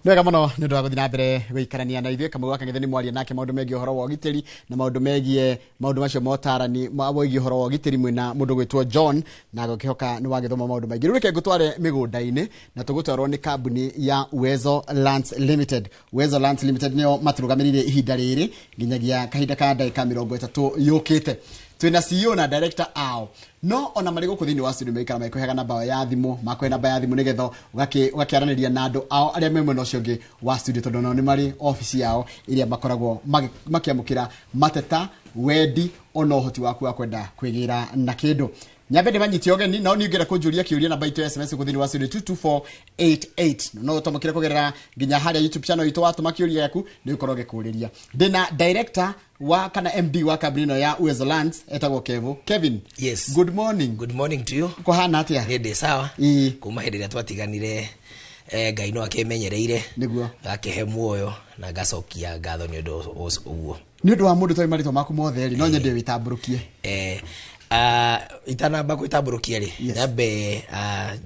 Nwega muno nĩ ndwa guthina mbere gũikarania na ithuĩ Kamau Gakang'ethe nĩ mwaria nake maũndũ megiĩ ũhoro wa ũgitĩri na maũndũ megiĩ maũndũ macio motarani wĩgiĩ ũhoro wa ũgitĩri mwĩna mũndũ gwĩtwo John na gũkĩhoka nĩ wagĩthoma maũndũ maingĩ. Rĩu reke ngũtware mĩgũnda-inĩ na tũgũtwarwo nĩ kambuni ya Uwezo Lands Limited. Uwezo Lands Limited nĩo matũrũgamĩrĩire ihinda rĩrĩ nginyagia kahinda ka ndagĩka 30 yũkĩte. Twina CEO na director ao no ona marĩ gũkũ thĩinĩ wa studio meikara maikũheaga namba ya thimũ makũhe namba ya thimũ nĩgetha ũgakĩaranĩria na andũ ao arĩa me mwena ũcio ũngĩ wa studio tondũ nao nĩ marĩ office yao iria makoragwo makĩamũkĩra mateta wendi ona ũhoti waku wa kwenda kwĩgĩra na kĩndũ. Nyambe ndĩmanyitie ũgeni nao nĩũngĩenda kũnjũria kĩũria namba itũ ya SMS gũthini wa studio 22488 no ũtũmũkĩre kũgerera nginya harĩa YouTube channel itũ watũma kĩũria gĩaku nĩ ũkorwo gĩkũrĩria. Ndĩna director wa kana MD wa kambuni ĩno ya Uwezo Lands etagwo Kevo. Kevin. Yes. Good morning. Good morning to you. Kuhana atia? Nĩ sawa. Kuma hĩndĩ ĩrĩa twatiganire Ngai no akĩmenyereire nĩguo gakĩhe muoyo na gacokia ngatho nĩ ũndũ ũguo. Nĩ ũndũ wa mũndũ toĩ marĩtwa maku mothe no nyende wĩtambũrũkie. Itanamba gwĩtambũrũkia rĩ nyambe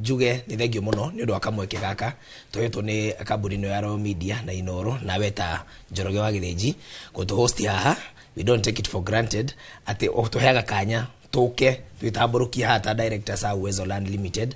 njuge nĩ thengio mũno nĩ ũndũ wa kamweke gaka tũhetwo nĩ kambuni ĩno ya Royal Media na Inoro na weta Njoroge wa Gĩthĩnji gũtũ host haha. We don't take it for granted atĩ tũheaga kanya tũke twĩtambũrũkia haha ta directors a Uwezo Land Limited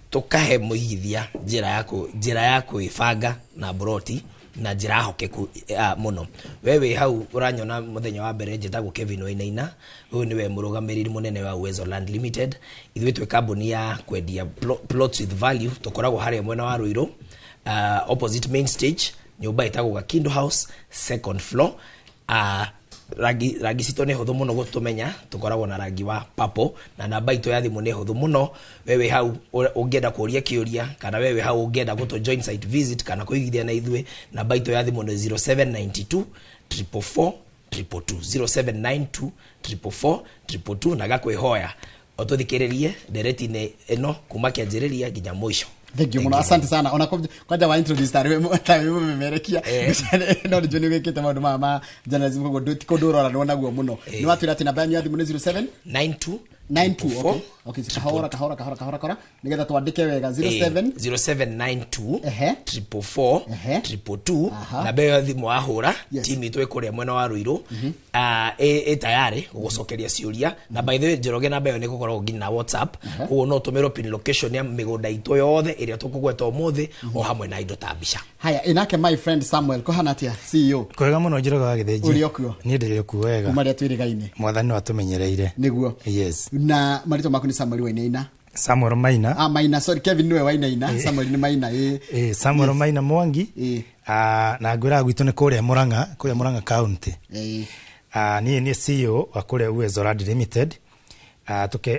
tukahe mũigithia njĩra ya kwĩbanga na broti na njĩra hokeku mũno. Wewe hau ũranyona mũthenya wa mbere njĩtagwo Kevin Wainaina. Ũyũ nĩwe mũrũgamĩrĩri mũnene wa Uwezo Land Limited. Ithuĩ twĩ kambuni ya kwendia plots with value. Tũkoragwo harĩa mwena wa Ruiru opposite main stage nyũmba ĩtagwo Gakindo House second floor. Rangi cito nĩ hũthũ mũno gũtũmenya tũkoragwo na rangi wa purple na namba itũ ya thimũ nĩ hũthũ mũno. Wewe hau ũngĩenda kũria kĩũria kana wewe hau ũngĩenda gũtũ join site visit kana kũigithia na ithuĩ namba itũ ya thimũ nĩ 0792 444 222 0792 444 222 na gakwĩhoya ũtũthikĩrĩrie ndereti-inĩ ĩno kuma kĩanjĩrĩria nginya mũico. Thank you muno, asante sana. Ona kwaja wa introduce tare memerekia no nĩ joni wekete maũndũ ma journalism ko ndũrora nĩ naguo mũno. Nĩ watwĩra ati namba ya thimũ nĩ 0792 okay kahora nigetha twandike wega 0792 444 222 na beyo thimũ ahũra team itũ ĩkũrĩa mwena wa Ruiru tayari gũgũcokeria ciũria na by the way Njoroge na beyo nĩ gũkorwo nginya na WhatsApp koguo no tũmĩrwo pin location ya mĩgũnda itũ yothe ĩrĩa tũkũgweta ũmũthĩ o hamwe na indo ta mbica. Haya inake my friend Samuel kuhana atia CEO. Kwega mũno Njoroge wa Gĩthĩnji. Uri okuo. Niĩ ndĩrĩ okuo wega. Kuma rĩa twĩrĩgaine. Mwathani no atũmenyereire. Nĩguo. Yes. Na marĩtwa maku nĩ Samuel Wainaina. Samuel Maina. Maina, sorry Kevin niwe Wainaina. Samuel ni Maina. Samuel Maina Mwangi. Na ngwĩra gwitũ nĩ kũrĩa Murang'a county. Niĩ nĩ CEO wa kũrĩa Uwezo Land Limited.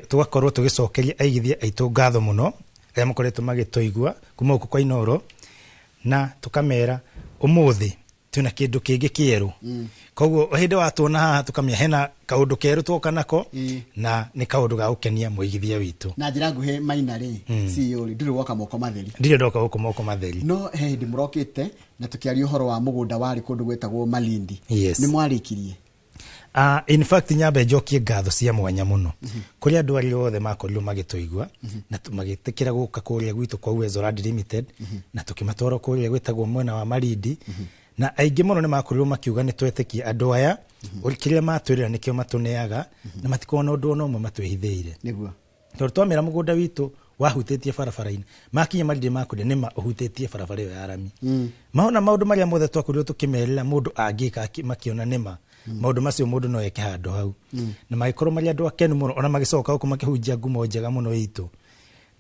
Tugakorwo tũgĩcokeria aigithia aitũ ngatho mũno arĩa makoretwo magĩtũigua kuma gũkũ kwa Inoro na tukamera ũmũthĩ twĩna kĩndũ kĩngĩ kĩerũ. Koguo hĩndĩ watuona haha tukamenya hena kaũndũ kerũ twoka nako na nĩ kaũndũ ga gũkenia mũigithia witũ. Na njĩra nguhĩ Maina rĩ CEO rĩ ndĩrĩ woka moko matheri. Ndirĩ ndoka gũkũ moko matheri. No hĩndĩ mũrokĩte na tũkĩaria ũhoro wa mũgũnda warĩ kũndũ gwetagwo Malindi. Nĩ mwarĩkirie? In fact nyambe njokie ngatho cia mwanya mũno kũrĩ andũ arĩa othe makorirwo magĩtũigua na magĩtĩkĩra gũka kũrĩa gwitũ kwa Uwezo Land Limited na tũkĩmatwara kũrĩa gwĩtagwo mwena wa Malindi na aingĩ mũno nĩ makorirwo makiuga nĩ twetĩkie andũ aya kĩrĩa matwĩrĩra nĩkĩo matũneaga na matikona ũndũ ona ũmwe matwĩhithĩire. Nĩguo tondũ twamera mũgũnda witũ wahutĩtie barabara-inĩ makinya Malindi makuria nĩ mahutĩtie barabara ĩyo ya rami. Mahona maũndũ marĩa mothe twakorirwo tũkĩmerera mũndũ angĩka makiona nĩma maũndũ macio mũndũ no eke handũ hau na magĩkorwo marĩ andũ akenu mũno ona magĩcoka gũkũ makĩhunjia ngumo njega mũno itũ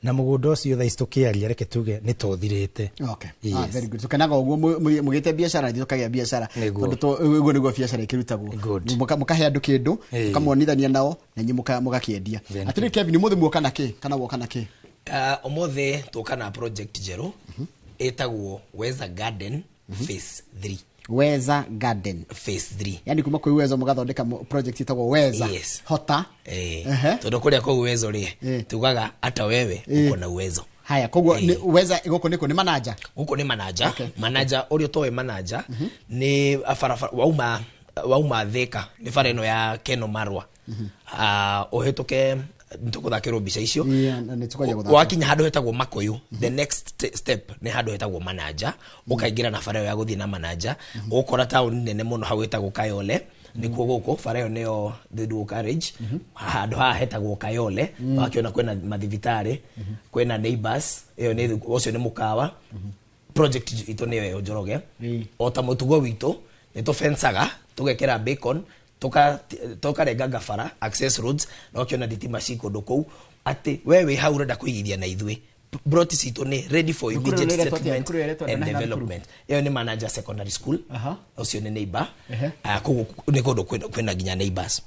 na mũgũnda ũcio thaa ici tũkĩaria reke tuge nĩ tũthirĩte. Okay. Very good. Tukenaga ũguo mũgĩte biacara ithuĩ tukagĩa biacara tondũ ũguo nĩguo biacara ĩkĩrutagwo mũkahe andũ kĩndũ mũkamonithania nao na inyuĩ mũgakĩendia. Atĩrĩ Kevin mũthĩ muoka na kĩ kana woka na kĩ? Ũmũthĩ tũka na project njerũ ĩtagwo Weza Garden Phase 3. Weza Garden Phase 3. Yani kuma kwa Uwezo mũgathondeka project itagwo Weza. Hota. Tondũ kũrĩa kwa Uwezo rĩ tugaga hata wewe uko na uwezo. Haya koguo Weza gũkũ nĩ manager. Gũkũ nĩ manager. Manager ũrĩa towe manager nĩ barabara wauma Thika nĩ bara ĩno ya Keno Marwa. Ũhĩtũke ntukuthakirwo mbica icio ni tukaje guthaka wakinya handu hetagwo makoyo the next step ni handu hetagwo manager ukaingira na bara ya guthii na manager ukora town nene muno hau hetagwo Kayole nikuo guku bara yo neo the carriage handu ha hetagwo Kayole wakiona kwena mathivitari kwena neighbors iyo ni ucio ni mukawa project ito niyo yo Njoroge ota mutugo wito ni to fensaga tugekera bacon tukarenga gabara access roads na ukiona thitima ciko nduku ati wewe hau urenda kuigithia na ithui brought cito ni ready for immediate settlement and development iyo ni manager secondary school ucio ni neighbor kugu ni kundu kwena ginya neighbors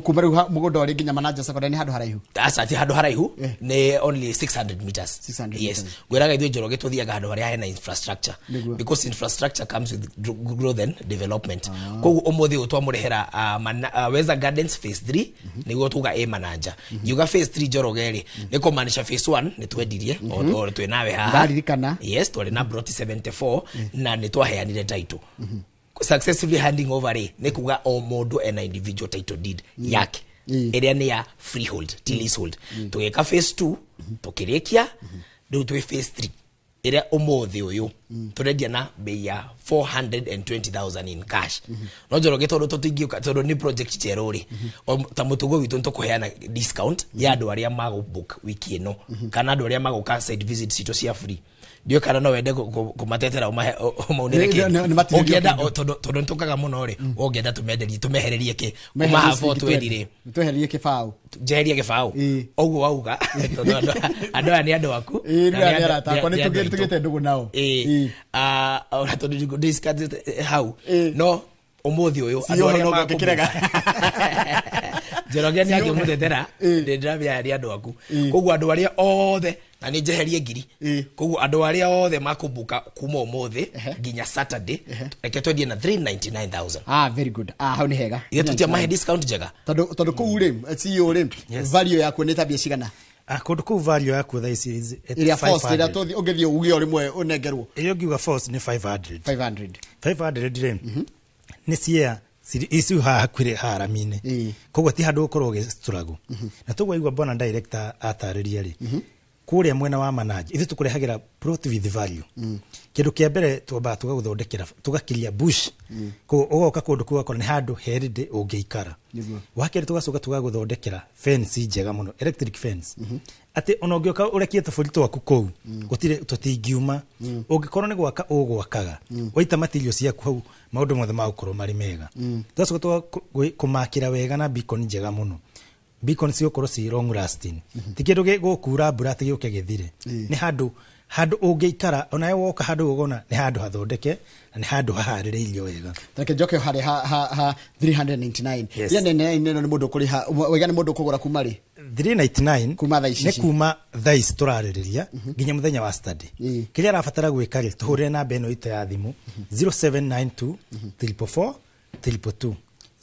kumeru mugondo ri ginya manager secondary ni handu haraihu ati handu haraihu ni only 600 meters yes gweraga ithui Njoroge tuthiaga handu haria hena infrastructure because infrastructure comes with growth and development kugu umuthi utwamurehera Weza Gardens phase 3 niguo tuga manager yuga phase 3 Njoroge ri ni kumanisha phase 1 ni twendirie o twe nawe haha yes twari na brought 74 na ni twaheanire title successfully handing over ni kuga o mundu ena individual title deed yake area ni ya freehold leasehold tugeka phase 2 tukirikia ndu twe phase 3 area umuthi uyu turendia na bei ya 420,000 in cash no Njoroge tondu tutingiuka tondu ni project cherori ta mutugo witu ntukuheana discount ya andu aria magobook wiki ino kana andu aria magoka side visits cito cia free dio kana no wende kumatetera umaunireke ogienda tondu ntukaga muno ri ogienda tumehererie ke kuma havo twendire twehererie kibao jeherie kibao oguo wauga tondu andu ani andu aku na arata kwa ni tugite ndugu nao ora tondu discuss how no umuthi uyu andu aria makirega Njoroge ni akimutetera ndravya ari andu aku koguo andu aria othe na ni njeherie ngiri koguo andu aria othe makumbuka kuma umuthi ginya Saturday reke twendie na 399,000 very good hau ni hega ile tutia mahe discount njega tondu kuu ri CEO ri value yako ni tabia cigana kundu kuu value yako tha ici area force ira tothi ungethi ugio rimwe unengerwo iyo ngiuga force ni 500 ri ni cia isu hakwire haramine koguo ti handu ukorwo gisturago na tugwa igwa bona director atariria ri kuria mwena wa manager ithu tukurehagira plot with value kindu kia mbere twamba tugaguthondekera tugakiria bush ko ugoka kundu kuwa kora ni handu heride ungeikara wakere tugacoka tugaguthondekera fence njega muno electric fence ati onogioka urekie tofauti twaku kou gutire tutingiuma ungikorwo ni gwaka ugwakaga waita material ciaku hau maundu mothe magukorwo mari mega tugacoka kumakira wega na beacon njega muno beacon cio korwo ci long lasting tikindu gukura mbura tigiuke githire ni handu ungeikara onaye woka handu ugona ni handu hathondeke na ni handu hahaririirio wega take joke hari ha 399 ya nene ni mundu kuriha wega ni mundu kugura kuma ri 399 kuma thaici ni kuma thaici turaririria ginya muthenya wa study kiria arabatara gwika ri tuhure namba eno ita ya thimu 0792 344 322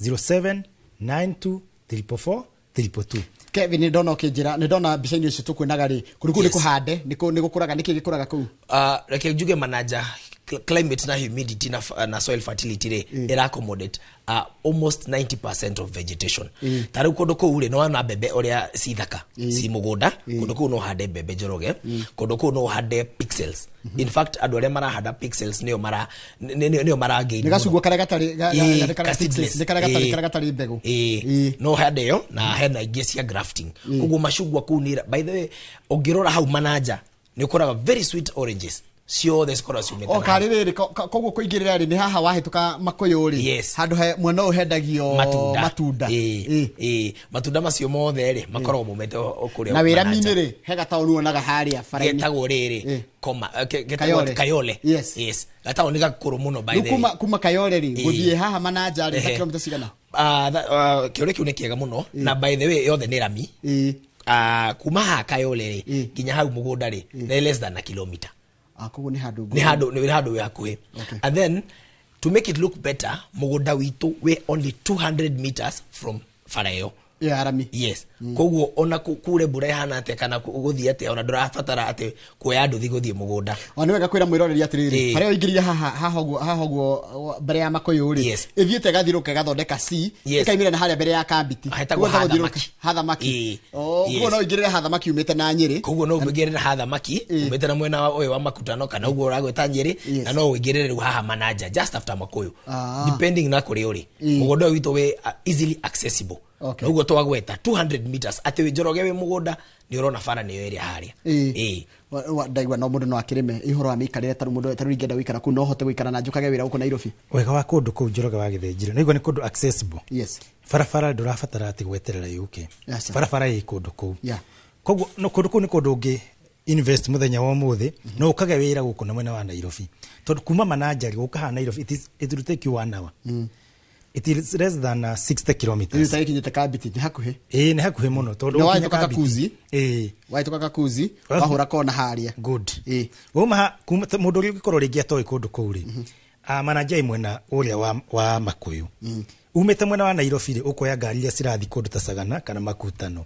0792 344 322 Kevin ni ndona ukijira ni ndona mbica ini icio tukwenaga ri kuriku ni kuhande ni gukuraga niki gikuraga kuu reke njuge manager climate na humidity na soil fertility re ira accommodate almost 90% of vegetation tari kundu kuu ri no wana bebe oria cithaka ci mugunda kundu kuu no hande bebe Njoroge kundu kuu no hande pixels in fact andu aria marahanda pixels nio mara gain ni gacugo kare gatari mbegu no hande yo na hena ingi cia grafting kugu mashugwa kuu ni by the way ongirora hau manager ni ukora very sweet oranges sio the score assume karire koguo kuingirira ri ni haha wahituka makoyo ri handu he mwena uhendagio matunda matunda macio mothe ri makorwo mumete okuria na wira mini ri hega taunu onaga haria faraini getagwo riri koma Kayole yes gatawo ni gakuru muno by the kuma Kayole ri guthie haha manager ri kilomita cigana kiore kiu ni kiega muno na by the way yothe ni rami kuma ha Kayole ri ginya hau mugunda ri ni less than a kilometer akugo ni handu we hakuhe and then to make it look better mugunda witu we only 200 meters from Farayo ya arami yes koguo ona kure mbura ihana ate kana guthie ate ona ndurabatara ate kuoya andu thi guthie mugunda ona wega kwira mwiroreri atiriri haria ingiriria haha guo mbere ya makoyo ri ithiete gathiruke gathondeka C ikaimira na haria mbere ya kambiti hathamaki koguo no ingirire hathamaki umite na Nyeri koguo no ingirire na hathamaki umite na mwena uyu wa Makutano kana uguo uragweta Nyeri na no ingirire ru haha Manaja just after makoyo depending na kuri uri mugunda witu we easily accessible uguo twagweta 200 meters ati we Njoroge we mugunda ni urona bara ni area haria ndaigwa no mundu no akirime ihoro amikarire taru mundu taru ingenda wikara ku no hote wikara na njukage wira uko Nairobi wega wa kundu ku Njoroge wa Githinjiro naigwa ni kundu accessible yes barabara ndurabatara ati gweterera yuke barabara i kundu ku koguo no kundu ku ni kundu ungi invest muthenya wa muthi no ukage wira guko na mwena wa Nairobi tondu kuma Manaja guka ha Nairobi it will take you 1 hour it is less than 60 kilometers ni saiki kabiti ni hakuhe ni hakuhe muno tondu ukitoka Kakuzi waitoka Kakuzi wahura kona haria good uma mundu uri gikoro ringi atoy kundu kuri Manaja imwena uria wa Makuyu umete mwena wa Nairobi ri ukoya ngari iria cirathi kundu ta Sagana kana Makutano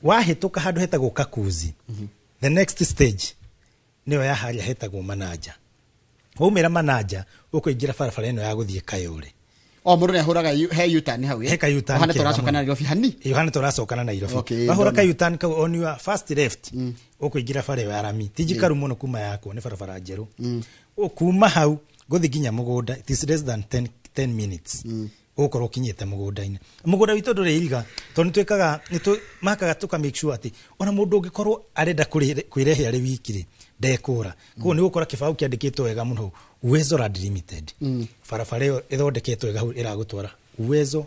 wahituka handu hetagwo Kakuzi the next stage niyo ya haria hetagwo Manaja umira Manaja ukoingira barabara ino ya guthie Kayole mundu ni ahuraga he U-turn hau heka U-turn hana turacokana na Nairobi hani hana turacokana na Nairobi wahura U-turn ka on your first left ukoingira bara ya arami tijikaru muno kuma yako ni barabara njeru ukuma hau guthi ginya mugunda it is less than 10 minutes ukoro kinyete mugunda witu ndure iriga tondu twekaga nitu makaga tuka make sure ati ona mundu ungikorwo arenda kwirehia ri wikire ndekura ko ni ukora kibau kiandikitwo wega muno Uwezo Land Limited barabara iyo ithondeketwo wega iragutwara Uwezo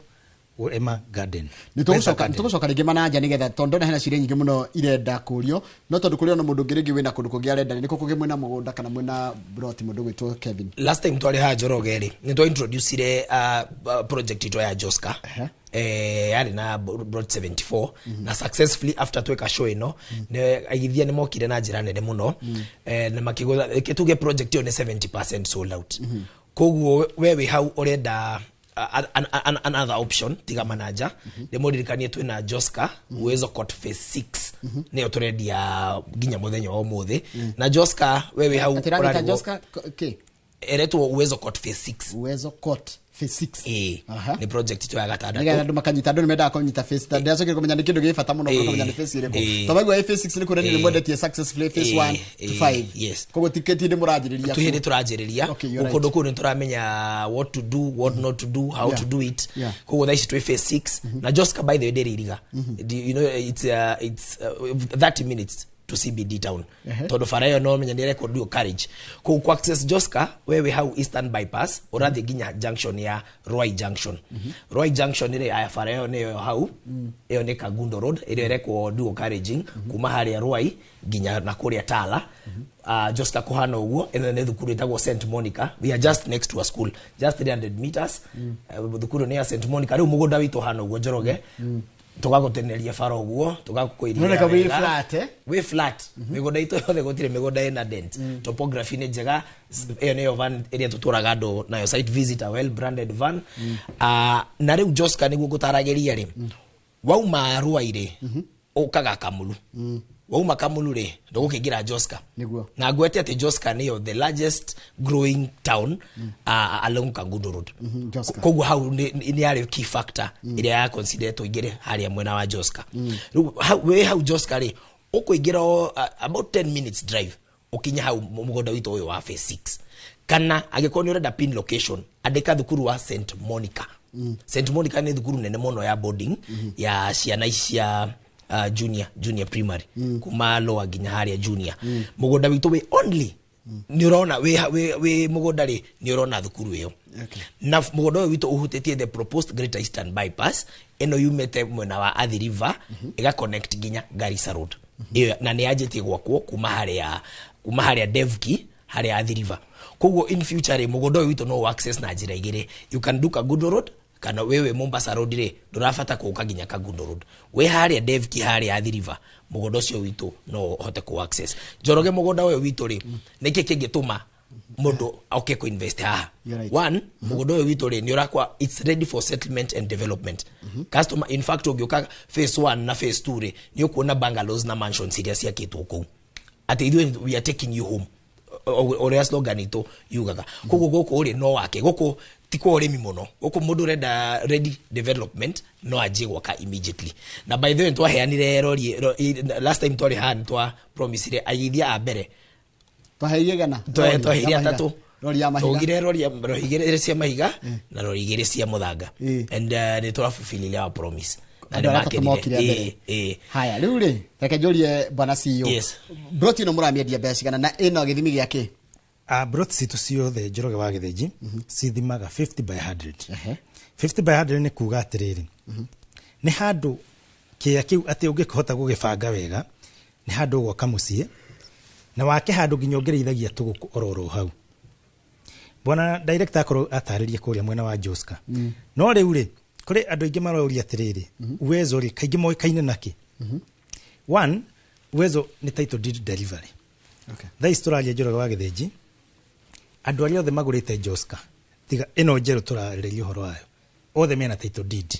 Ema Garden nitugucoka ringi Manaja nigetha tondu na hena ciria nyingi muno irenda kurio no tondu kuri ona mundu ngiringi wina kundu kungi arenda ni kukuge mwena mugunda kana mwena broti mundu gwitwo Kevin last time twari ha Njoroge ri ni to introduce ire project ito ya Joska yari na Broad 74 na successfully after tweka show ino ne agithia ni mokire na njira nene muno na makigoza kituge project yo ni 70% sold out koguo wewe how orenda another option tiga Manaja demodirikanie twina Joska Uwezo Court phase 6 ne turendia ginya muthenya wa umuthi na Joska wewe how orenda Joska eretwo Uwezo Court phase 6 Uwezo Court phase 6 ni project ito ya gatandatu nigenda ndu makanyita ndu nimenda konyita phase 3 ndacoke kumenya ni kindu gifata muno kumenya ni phase ireko tobagwa phase 6 ni kureni ni mwendetie successfully phase 1 to 5 yes kogo tiketi ndi murajiriria tuhinde turajiriria ukondo kuni turamenya what to do what not to do how to do it kogo thaici twi phase 6 na Joska by the way deririga you know it's 30 minutes to CBD town todo farayo no menya ni record duo carriage ku access Joska wewe how Eastern bypass urathi ginya junction ya Roy Junction Roy Junction ile ya farayo ne how iyo ne Kagundo Road ile record duo carriaging kuma hali ya Roy ginya na kuria Tala Joska kuhana uguo and then thukuru itagwo St Monica we are just next to a school just 300 meters thukuru ne ya St Monica ri mugunda witu hana uguo Njoroge tugaguteneria faro guo tugakukoiria none ka we flat migoda ito yothe gutire migoda ina dent topography ni njega iyo ni van area tuturaga ndo nayo site visit a well branded van na riu Joska niguo gutarageria ri wauma Ruaire ukaga Kamulu wauma Kamulu ri ndugukingira Joska niguo na gwete ati Joska niyo the largest growing town along Kagundo Road kogu how ni ari key factor ile ya consider to igere hali ya mwena wa Joska how Joska ri ukuingira about 10 minutes drive ukinya how mugoda wito uyo wa phase 6 kana agikoni urenda pin location andika thukuru wa St Monica St Monica ni thukuru nene mono ya boarding ya ciana cia junior primary kuma lower ginya haria junior mugoda witu we only ni urona we mugoda ri ni urona thukuru iyo na mugoda witu uhutetie the proposed Greater Eastern bypass eno yumete mwena wa Athi River ega connect ginya Garissa Road iyo na ni ajetie gwakwo kuma haria Devki haria Athi River koguo in future mugoda witu no access na njira igire you can do Kagundo Road kana wewe Mombasa Road ri ndurafata kuuka ginya Kagundo Road we haria Devki haria Athi River mugoda cio witu no hote ku access Njoroge mugoda we witu ri niki kingituma mundu auke ku invest ha one mugondo uyu witu ri ni urakwa it's ready for settlement and development customer in fact ogioka phase 1 na phase 2 ri ni ukuona bungalows na mansions iria cia kitwo at we are taking you home oria slogan ito yugaga kogo goko uri no wake goko tiko urimi muno goko mundu renda ready development no aje gwaka immediately na by the way twa heanire rori last time twari hand twa promise ire ayithia a mbere twaheire gana twaheire atatu rori ya mahiga tugire rori igire cia mahiga na rori igire cia muthanga and ni twa fulfill our promise na de market haya riu ri reke njurie bwana CEO yes broti no muramiendia mbeca kana na ino githimi giake broti citu ciothe Njoroge wa Githĩnji cithimaga 50 by 100 50 by 100 ni kuga atiriri ni handu kia kiu ati ungikihota gugibanga wega ni handu gwaka mucie na wake handu nginyongereithagia tuguku ororo hau bwana director akoro ataririe kuria mwena wa Joska no riu ri kuri andu ingi maroria atiriri Uwezo ri kaingi moikaine naki one Uwezo ni title deed delivery tha historia Njoroge wa Githĩnji andu aria othe magurite Joska tiga ino njeru turariria horo wayo othe mena title deed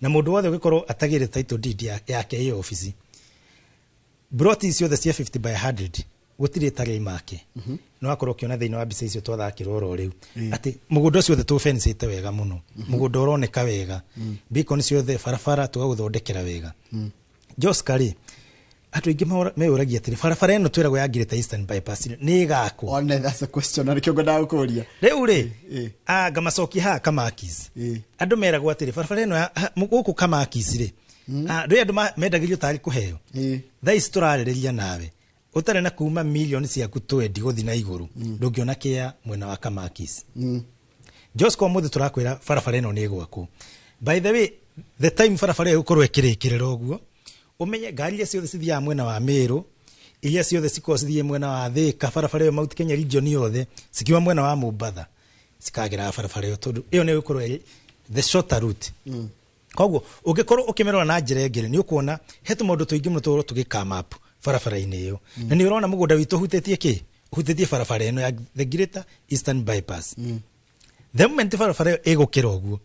na mundu wothe ugikorwo atagire title deed yake iyo office broti ciothe cia 50 by 100 gutire tari make no akorwo kiona thiini wa bica icio twathakirwo ro riu ati mugundo ciothe tu fence ite wega muno mugundo uroneka wega beacon ciothe farafara tugaguthondekera wega Joska ri atu ingi meuragia atiri farafara eno twiragwo yangirite Eastern bypass ni gako one that's a question ari kiongo na ukuria riu ri ngamacoki ha kamakis andu meragwo atiri farafara eno guku kamakis ri ri andu mendagirio tari kuheo tha isturariria nawe utare na kuma million ciaku 20 guthi na iguru ndungiona kia mwena wa kamakis Josko muthe turakwira farafara eno ni gwako by the way the time farafara ukorwo ekirikirira oguo umenye ngari iria ciothe cithia mwena wa Meru iria ciothe ciko cithie mwena wa Thika farafara yo Mount Kenya region yothe cikiwa mwena wa Mombasa cikagira farafara yo tondu iyo ni ukorwo the shorter route koguo ungikorwo ukimerwa na njira ngire ni ukuona hetu maundu tuingi muno tugoro tugikamap farafara ine iyo na ni urona mugunda witu hutetie ki hutetie farafara ino ya the Greater Eastern Bypass the moment farafara egukira oguo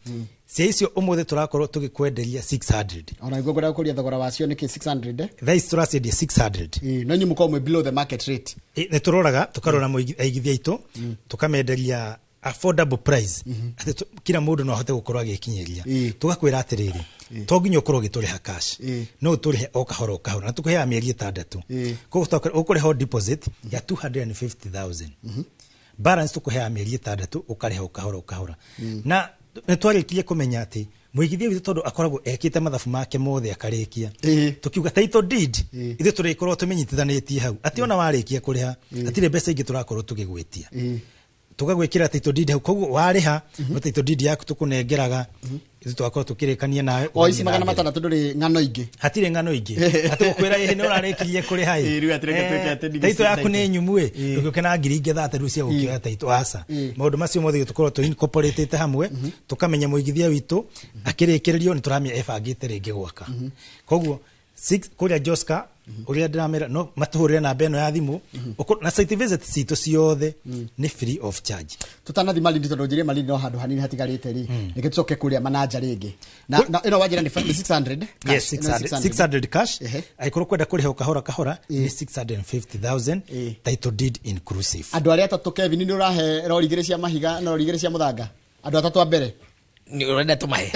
cia icio umuthe turakorwo tugikwenderia 600 ona igogora kuria thogora wacio niki 600 thai turacendia 600 no nyimuko mwe below the market rate ne turoraga tukarora aigithia itu tukamenderia affordable price ati kila mundu no ahote gukorwa agikinyeria tugakwira atiriri to nginya ukorwo gituriha cash no turihe o kahoro kahoro na tukuhea mieri 6 koguo ukuriha deposit ya 250,000 balance tukuhea mieri 6 ukariha o kahoro na netwarikirie kumenya ati muigithia witu tondu akoragwo ekite mathabu make mothe akarikia tukiuga title deed ithe turikorwo tumenyitithanitie hau ati ona warikia kuriha atire mbeca ingi turakorwo tugigwitia tugagwikira title deed hau koguo wariha title deed yaku tukunengeraga ithu twakorwo tukirikania nawe o isi magana matana nduri ngano ingi hatire ngano ingi ati ukwira ihe ni urarikirie kuriha riu atireke tweke title yaku ni nyumue ndugikena ngiri ingi thathe ru cia gukioya title asa maundu macio mothe tukorwo tu incorporated hamwe tukamenya muigithia witu akirikirio ni turamia ebangite ringi gwaka koguo 6 kuria Joska uria ndamera no matuhurire na beno ya thimu na site visit citu ciothe ni free of charge tutana thima lindi tondu njire malindi no handu hanini hatigarite ri niki tucoke kuria manager ringi na ino wajira ni 600 yes 600 cash aikoro kwenda kuriha kahora ni 650,000 title deed inclusive andu aria atatu Kevin ni urahe rori igire cia mahiga na rori igire cia muthanga andu atatu a mbere ni urenda tumahe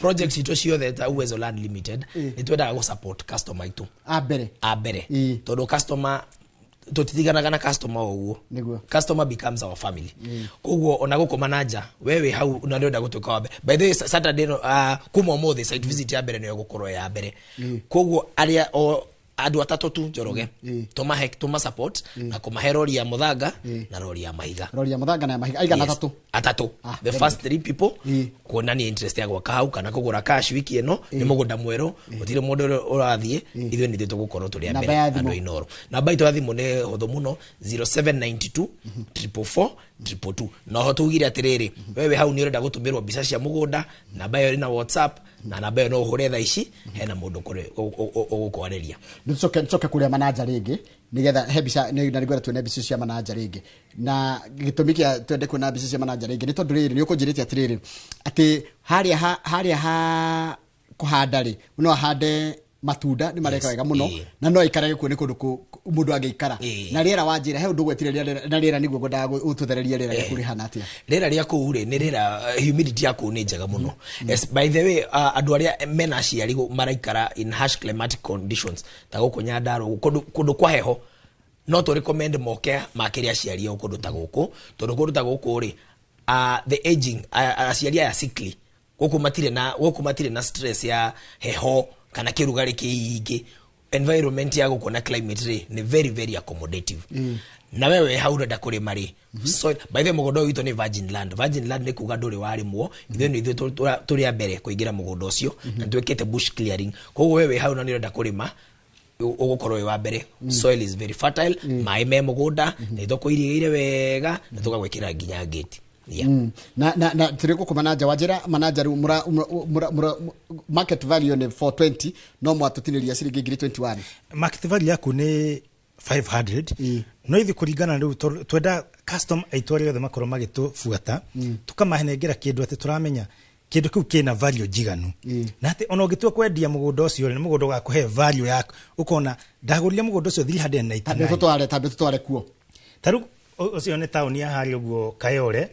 project ito ciothe ta Uwezo Land Limited itwenda go support customer itu a mbere tondu customer tutitiganaga na customer oguo customer becomes our family koguo ona guko manager wewe hau na ndenda gutuka wabe by the way Saturday kuma mothe site visit ya mbere ni gukorwo ya mbere koguo aria andu atatu tu Njoroge tuma support na kumahe rori ya muthanga na rori ya mahiga na mahiga aigana atatu the first 3 people kuona ni interest ya gwaka hau kana kugura cash wiki eno ni mugunda mwero utire mundu urathie ithwe ni thitu gukorwo turi ya mbere andu inoro na baito ya thimu ne hotho muno 0792 444 222 no ho tugire atiriri wewe hau ni urenda gutumirwo mbica cia mugunda na bayo na WhatsApp na namba no hure tha ici hena mundu kure ugukwareria nitsoke kuria manager ringi nigetha hebisa na rigora tuone bici cia manager ringi na gitumi kia twende kuona bici cia manager ringi ni tondu riri ni ukunjirite atiriri ati haria ha kuhanda ri no hande matunda ni mareka wega muno na no ikare kuo ni kundu mundu angeikara na riera wanjira he undu gwetire na riera niguo ngwendaga ututhereria riera rĩa kuri hana atia riera rĩa kuu ri ni riera humidity ya kuu ni njega muno. Yes, by the way andu aria mena aciari maraikara in harsh climatic conditions ta guku Nyandarua kundu kwa heho no to recommend moke makiria aciari au kundu ta guku tondu kundu ta guku ri the aging aciari ya sickly guku matire na stress ya heho kana kirugari kiingi. Environment ya guku na climate ri ni very very accommodative. Na wewe haurenda kurima ri so by the mugondo wito ni virgin land ni kuga nduri warimwo then ithu turi ambere kuingira mugondo ucio na twekete bush clearing koguo wewe hauna ni urenda kurima ugukorwo we wa mbere. Soil is very fertile, mai me mugunda na ithoko iriire wega na tukagwekira nginya gate. Na tiriko ku manager market value ni 420 no mwatutiniria ciringi 21. Market value yako ni 500 no ithi kuringana riu twenda custom aitwari yothe makorwo magitufuata tukamahengera kindu ati turamenya kindu kiu kina value jiganu na ati ona ugitua kwendia mugunda ucio ni mugunda ugakuhe value yako ukona ndagurire mugunda ucio 399 tabe tutware kuo taru ucio ni town ya hari uguo Kayole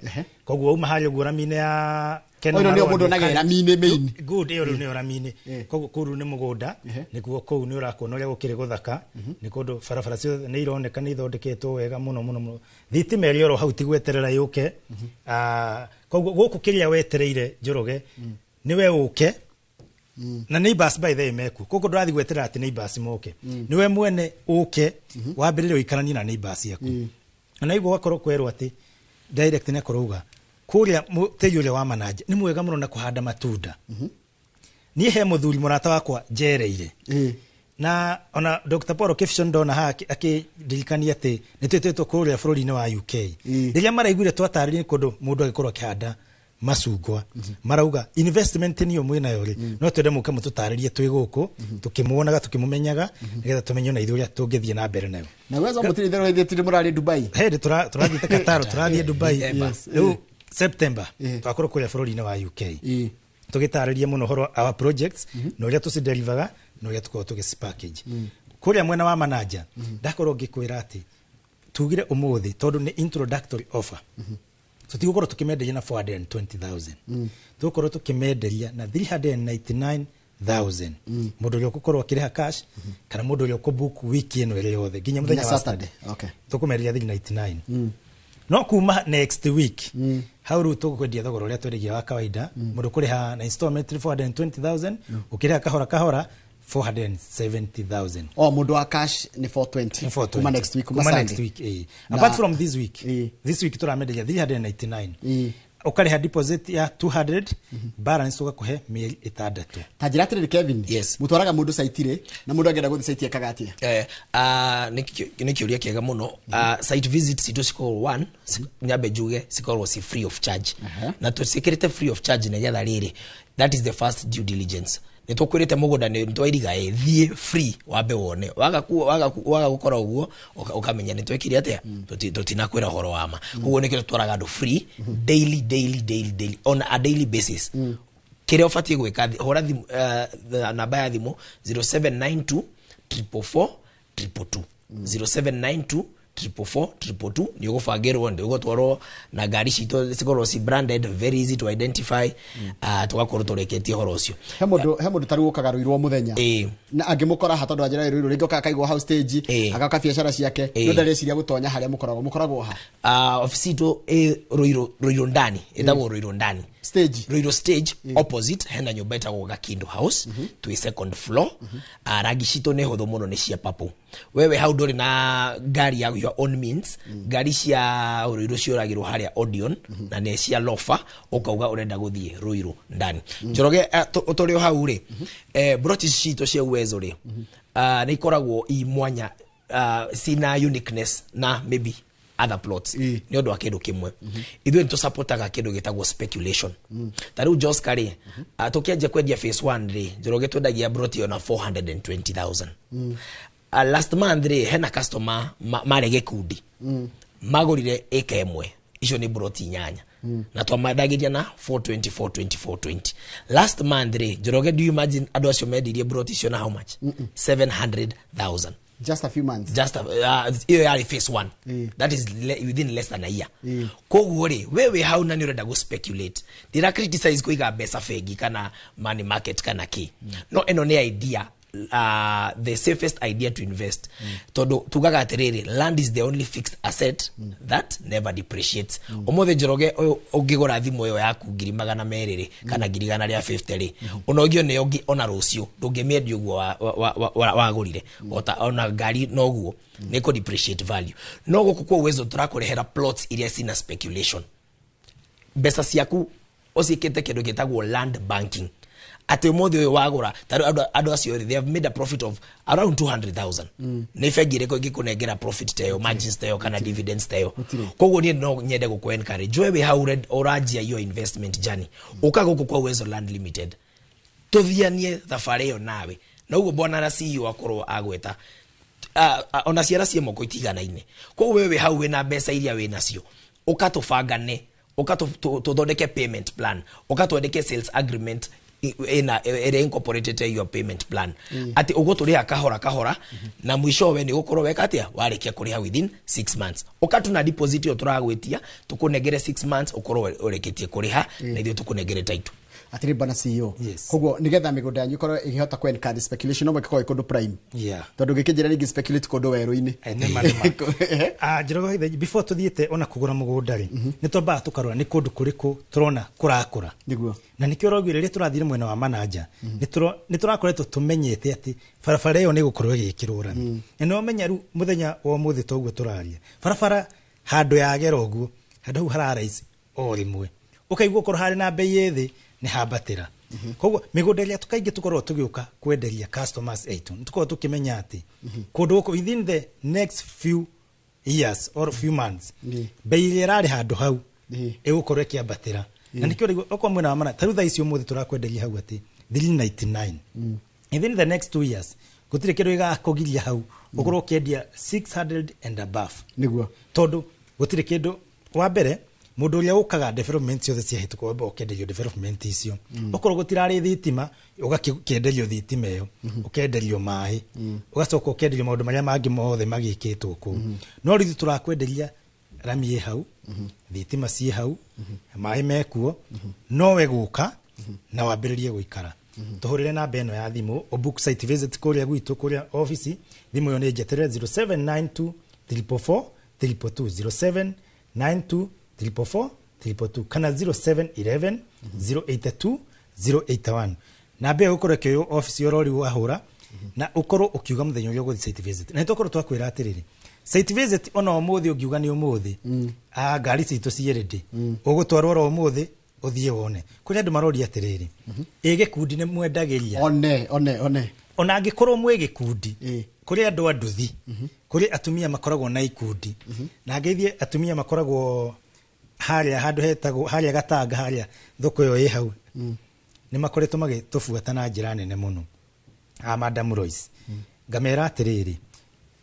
koguo uma hari uguo ramine ya Oyo ni mundu nagera mine main good iyo ni ramine koguo kuru ni mugunda nikuo kou ni urakona uria gukire guthaka ni kundu barabara cio ni ironeka ni ithondeketwo wega muno thitima iri oro hau tigweterera yuke koguo guku kiria wetereire Njoroge niwe uke na neighbors by the meku koguo ndurathi gweterera ati neighbors moke niwe mwene uke wambirire uikarani na neighbors yaku na igwo gakorwo kwerwo ati direct ne koruga kuria teyule wa manager ni mwega muno na kuhanda matunda ni he muthuri murata wakwa njereire na ona Dr. Paul Kefshon dona haki akidirikania ati nitwetetwo kuria bururi-ini wa UK riria maraiguire twatarĩrie kundu mundu agikorwo akihanda macungwa marauga investment niyo mwina yori no twende muke mututaririe twi guku tukimuonaga tukimumenyaga nigetha tumenye na ithuria tungithie na mbere nayo na wezo mutiri thero ithitire murari Dubai turathie Qatar turathie Dubai September twakorwo kuria bururi-ini wa UK tugitaririe muno horo our projects no ria tucidelivaga no ria tukorwo tugispackage kuria mwena wa manager ndakorwo ngikwira ati tugire umuthi tondu ni introductory offer tutigũkorwo tukimenderia na 420,000 tukorwo tukimenderia na 399,000 mundu uri gukorwo akiriha cash kana mundu uri ukubook wiki ino iri yothe nginya muthenya wa Saturday tukumenderia 399 no kuma next week how ru tukwendia thogora uria twendagia wa kawaida mundu kuriha na installment 420,000 ukiriha kahora 470,000 mundu wa cash ni 420 kuma next week apart from this week turamenderia 399 ukariha deposit ya 200 balance ugakuhe mieri 6 tajiratirire Kevin yes mutwaraga mundu saitire na mundu agenda guthi site akagatia ni kiuria kiega muno site visits ito call 1 nyabe juge cikorwo si free of charge na tusikirite free of charge na yatha riri that is the first due diligence nitukwirite mugunda ni twairiga thie free wambe wone waga gukora uguo ukamenya nitwekire atia tutinakwira horo wama kuguo nikiro twaraga andu free daily on a daily basis kire ofati gwika hora namba ya thimu 0792 444 222 0792 444 ni ugufagirwo ndi ugotwaro na gari cito cikorwo ci branded very easy to identify tugakorwo tureketie horo ucio he mundu taru ukagaruirwo muthenya na angimukora hatondu ajira iru ringo kakaigwo house stage agaka biashara ciake no ndareciria gutonya haria mukoragwo ha office to Ruiru ndani etagwo Ruiru ndani Ruiru stage opposite hena nyumba etagwo Gakindo house to a second floor rangi cito ne hotho muno ni cia papo wewe how nduri na gari ya your own means gari cia Ruiru cioragirwo haria Odeon na ne cia lofa ukauga urenda guthie Ruiru ndani Njoroge utorio hau ri brotis cito cia uwezo ri ni ikoragwo i mwanya sina uniqueness na maybe other plots ni ondo akindu kimwe ithu nto supportaga kindu gitagwo speculation tariu Jos Kari tukiaje kwendia phase 1 ri Njoroge twendagia broti ona 420,000 last month hena customer marege kudi magorire eka emwe icio ni broti nyanya na twamadagiria na 420 last month Njoroge, do you imagine ado acio medirie broti icio na how much 700,000 just a few months, just hiyo yari phase 1 that is within less than a year. Koguo wewe hauna ni urenda go speculate dira criticize kuiga besa fegi kana money market kana ki no eno ni idea the safest idea to invest. Todo tugaga atiriri, land is the only fixed asset that never depreciates. Omothe Njoroge ongigora thimu yo yaku 200 kana 250 onogio ne ogi ona rucio ndungimiendi uguo wagurire ona ngari noguo niko depreciate value no guku kwa uwezo turakurehera plots iria sina speculation. Besa ciaku osikete kindu gitagwo land banking. Ate mothe uyu wagura ado acio they have made a profit of around 200,000 ne fegire ko gikunengera profit tayo margins tayo kana dividends tayo. Koguo ni no nyende guku encourage wewe how orajia your investment journey ukaga guku kwa Uwezo Land Limited tuthianie thabari yo nawe na uguo bwana na CEO akorwo agweta ona ciara cie moko itiganaine. Koguo wewe hau wena mbeca iria wena cio ukatubangane ukatuthodeke payment plan ukatwandike sales agreement ere incorporated your payment plan ati ugoturia kahora na mwisho we ni gukorwo weka atia warikia kuriha within 6 months ukatuna deposit yo turagwitia tukunegere 6 months ukorwo ureketie kuriha na ithio tukunegere title atiri bana CEO. Koguo nigetha migunda yanyu korwo igihota ku encourage speculation no mwekiko ikundu prime tondu gikijira ringi speculate kundu weru-ini Njoroge before tuthiete ona kugura mugunda ri ni twamba tukarora ni kundu kuriku turona kurakura niguo na nikio rogwire ri turathire mwena wa manager ni turakoretwo tumenyete ati barabara iyo ni gukorwo igikirura no menya ru muthenya wa muthi toguo turaria barabara handu ya gera uguo handu hararaisi o rimwe ukaigua korwo hari na bei yethi ni habatira koguo migunda iria tukaingi tukorwo tugiuka kwenderia customers aitu tukorwo tukimenya ati kundu uko within the next few years or few months bei iria rari handu hau igukorwo ikiambatira na nikio rigo okwa mwena wa mana tarutha icio muthi turakwenderia hau ati 399 within the next 2 years gutire kindu igakugiria hau ukorwo kiendia 600 and above niguo tondu gutire kindu wa mbere mundu uria ukaga development ciothe cia hitu kwa ukenderio development icio okorwo gutirari thitima ugakienderio thitima iyo ukenderio mai ugacoka ukenderio maundu maria mangi mothe magikitwo ku no rithi turakwenderia rami hau thitima cie hau mai mekuo no we guka na wambiririe guikara tuhurire na beno ya thimu o book site visit kuria gwitu kuria office thimu yo ni jetere 0792 344 322 0792 344 kana 0711 082 081 na be ukore kyo office yorori wahura na ukorwo ukiuga muthenya uyo guthi site visit na tukorwo twakwira atiriri site visit ona umuthi ugiuga ni umuthi ngari citu cierede ugutwarwo ro umuthi uthie wone kuria ndu marori atiriri ige kundi ne mwendagiria one ona angikorwo mwege kundi kuria andu anduthi kuria atumia makoragwo na ikundi na ngeithie atumia makoragwo haria handu hetagwo haria Gatanga haria thoko yo i hau ni makoretwo magitubuata na njira nene muno Madam Royce ngamera atiriri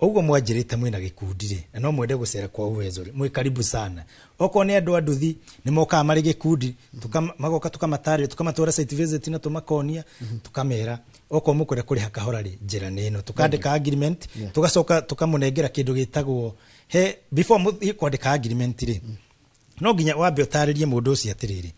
uguo mwanjirite mwina gikundi ri no mwende gucera kwa Uwezo mwi karibu sana oko ni andu anduthi ni moka mari gikundi magoka tukamatari tukamatwara site visit na tumakonia tukamera oko mukore kuri hakahora ri njira nino tukandika agreement tugacoka tukamunengera kindu gitagwo he before kwandika agreement ri no nginya wambe utaririe mundu ucio atiriri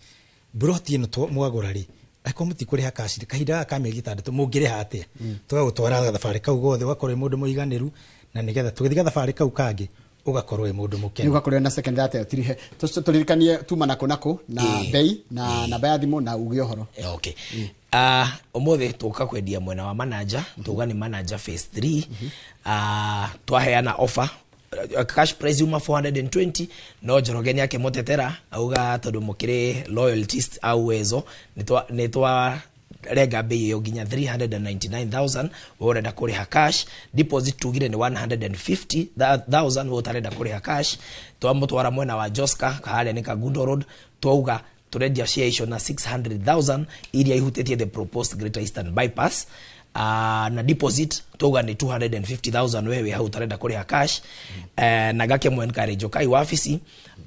broti ino mwagura ri ako muti kuri hakashiri kahinda ka meri 6 mungire hate tugagutwara thabari kau gothe ugakorwo mundu muiganiru na nigetha tugithiga thabari kau kangi ugakorwo mundu mukene ugakorwo na second data tirihe turirikanie tuma nako na bei na namba ya thimu na ugi ohoro okay omothe tuka kwendia mwena wa manager tuga ni manager phase 3 twaheana offer cash price uma 420 no Njoroge ni yake motetera auga tondu mukire loyalties au Uwezo nitwa rega bei yo ginya 399,000 urenda kuriha cash deposit tugire ni 150,000 utarenda kuriha cash twamutwara mwena wa Joska kahale ni Kagundo Road twauga turendia share icio na 600,000 iria ihutitie the proposed Greater Eastern bypass na deposit toga ni 250,000 wewe hau tarenda kuri cash na gake mu encourage kai wafici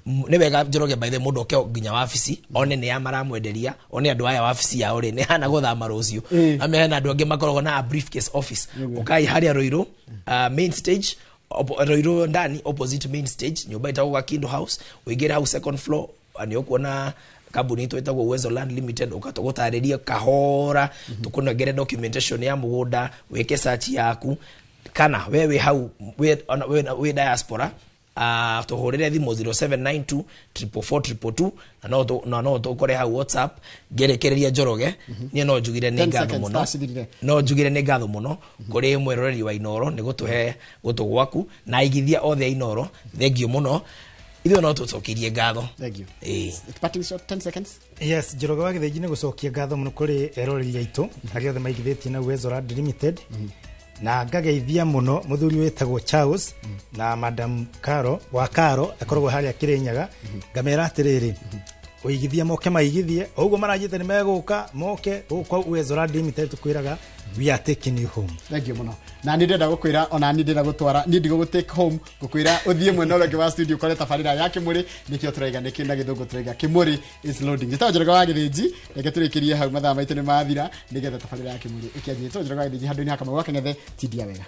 ne wega Njoroge by the mundo ke ginya wafici one ne amara mwenderia one andu aya wafici ya ore ne hana guthama rucio ame hana andu ange makorogo na briefcase office ukai haria Roiro main stage Roiro ndani opposite main stage nyumba itakuwa Kindo House wigera house second floor ani okuona kabuni to itagwo Uwezo Land Limited ukatogotariria kahora tukunogere documentation ya mugunda weke search yaku kana wewe hau we diaspora tuhurire thimu 0792 44422 na no tukore hau WhatsApp gerekereria Njoroge nie no njugire ni ngatho muno no njugire ni ngatho muno kuri mweroreri wa Inoro ni gutuhe gutugwaku na igithia othe Inoro thengio muno ithuĩ no tũcokirie ngatho. Thank you. Parting shot 10 seconds. Yes, Njoroge wa Gĩthĩnji nĩ gũcokia ngatho mũno kũrĩ eroreri aitũ arĩa othe maigithĩtie na Uwezo Land Limited na ngageithia mũno mũthuri wĩtagwo Charles na Madam Caro akoragwo harĩa Kĩrĩnyaga ngamera atĩrĩrĩ uigithia moke maigithie ũguo marajĩte nĩ megũka moke gũkwa Uwezo Land Limited tukwĩraga we are taking you home. Thank you muno. Na ni ndenda gukwira ona ni ndenda gutwara ni ndigo take home gukwira uthie mwena uria wa studio kore tabarira ya Kimuri nikio turaiga niki na githungu turaiga Kimuri is loading. Gitawa Njoroge wa Gĩthĩnji reke turikirie hau mathaa maitu ni mathira nigetha tabarira ya Kimuri ikianjie to Njoroge wa Gĩthĩnji handu ni hakama gwake ngethe tidia wega.